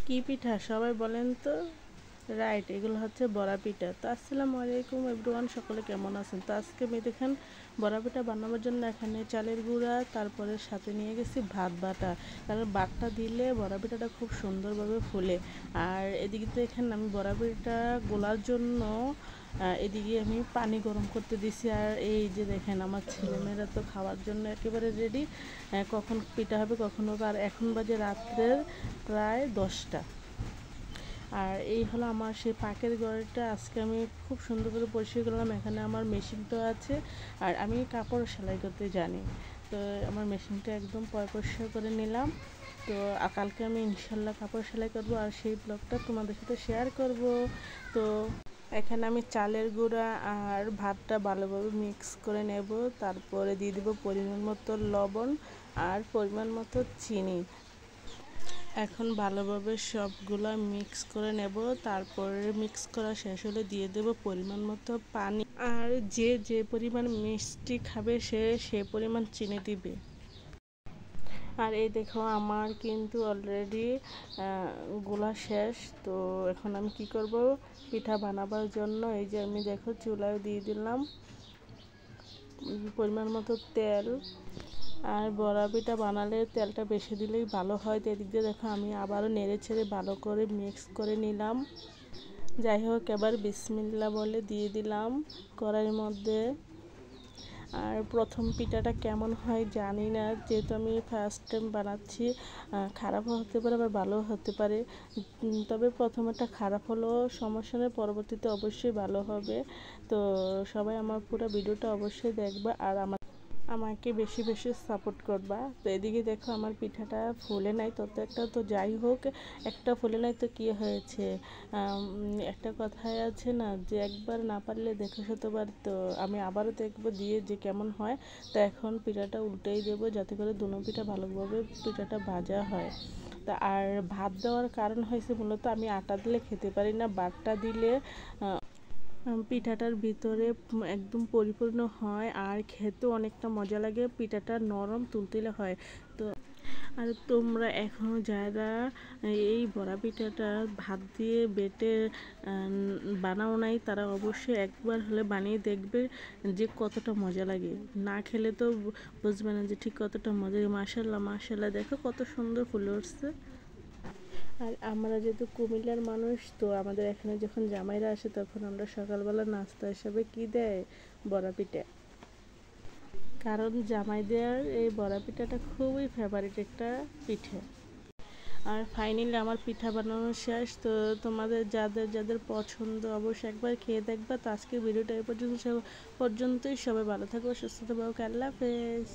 কি পিঠা সবাই বলেন তো? রাইট, এগুলো হচ্ছে বড়া পিঠা। তো আসসালামু আলাইকুম এভরিওয়ান, সকলে কেমন আছেন? তো আজকে আমি দেখেন বড়া পিঠা বানানোর জন্য এখানে চালের গুঁড়া, তারপরে সাথে নিয়ে গেছি ভাত বাটা। কারণ ভাতটা দিলে বড়া পিঠাটা খুব সুন্দরভাবে ফুলে। আর এদিকে তো এখানে আমি বড়া পিঠা গোলার জন্য এদিকে আমি পানি গরম করতে দিছি। আর এই যে দেখেন আমার ছেলেমেয়েরা তো খাওয়ার জন্য একেবারে রেডি। কখন পিঠা হবে কখন হবে। আর এখন বাজে রাত্রের প্রায় 10টা। আর এই হলো আমার সেই পাকের ঘরটা। আজকে আমি খুব সুন্দর করে পরিষ্কার করলাম। এখানে আমার মেশিনটাও আছে, আর আমি কাপড় সেলাই করতে জানি। তো আমার মেশিনটা একদম পরিষ্কার করে নিলাম। তো কালকে আমি ইনশাল্লাহ কাপড় সেলাই করব, আর সেই ব্লগটা তোমাদের সাথে শেয়ার করব। তো এখানে আমি চালের গুঁড়া আর ভাতটা ভালোভাবে মিক্স করে নেব। তারপরে দিয়ে দেবো পরিমাণ মতো লবণ আর পরিমাণ মতো চিনি। এখন ভালোভাবে সবগুলা মিক্স করে নেব। তারপরে মিক্স করা শেষ হলে দিয়ে দেব পরিমাণ মতো পানি। আর যে যে পরিমাণ মিষ্টি খাবে সে পরিমাণ চিনি দিবে। আর এই দেখো আমার কিন্তু অলরেডি গোলা শেষ। তো এখন আমি কি করব, পিঠা বানাবার জন্য এই যে আমি দেখো চুলায় দিয়ে দিলাম পরিমাণ মতো তেল। আর বড়া পিঠা বানালে তেলটা বেশি দিলেই ভালো হয়। তো এদিক দিয়ে দেখো আমি আবারও নেড়ে ছেড়ে ভালো করে মিক্স করে নিলাম। যাই হোক, এবার বিসমিল্লাহ বলে দিয়ে দিলাম কড়াইয়ের মধ্যে। আর প্রথম পিঠাটা কেমন হয় জানি না, যেহেতু আমি ফার্স্ট টাইম বানাচ্ছি। খারাপও হতে পারে আবার ভালোও হতে পারে। তবে প্রথমেরটা খারাপ হলেও সমস্যা নেই, পরবর্তীতে অবশ্যই ভালো হবে। তো সবাই আমার পুরো ভিডিওটা অবশ্যই দেখবা, আর আমাকে বেশি বেশি সাপোর্ট করবা। তো এদিকে দেখো আমার পিঠাটা ফুলে নাই, তত একটা তো যাই হোক, একটা ফুলে নাই তো কী হয়েছে। একটা কথাই আছে না, যে একবার না পারলে দেখো শতবার। তো আমি আবারও দেখবো দিয়ে যে কেমন হয়। তো এখন পিঠাটা উল্টেই দেবো, যাতে করে দুনো পিঠা ভালোভাবে পিঠাটা ভাজা হয়। তা আর ভাত দেওয়ার কারণ হয়েছে মূলত আমি আটা দিলে খেতে পারি না, বাটটা দিলে পিঠাটার ভিতরে একদম পরিপূর্ণ হয়, আর খেতেও অনেকটা মজা লাগে। পিঠাটা নরম তুলতুলে হয়। তো আর তোমরা এখনও যারা এই বড়া পিঠাটা ভাত দিয়ে বেটে বানাও নাই, তারা অবশ্যই একবার হলে বানিয়ে দেখবে যে কতটা মজা লাগে। না খেলে তো বুঝবে না যে ঠিক কতটা মজা লাগে। মাশাল্লাহ মাশাল্লাহ, দেখো কত সুন্দর ফুলে উঠছে। আর আমরা যেহেতু কুমিল্লার মানুষ, তো আমাদের এখানে যখন জামাইরা আসে তখন আমরা সকালবেলা নাস্তা হিসাবে কি দেয়, বড়া পিঠা। কারণ জামাইদের এই বড়া পিঠাটা খুবই ফেভারিট একটা পিঠে। আর ফাইনালি আমার পিঠা বানানো শেষ। তো তোমাদের যাদের যাদের পছন্দ অবশ্যই একবার খেয়ে দেখবা। তো আজকের ভিডিওটা এই পর্যন্তই। সবাই ভালো থাকো, সুস্থ থাকো, আল্লাহ হাফেজ।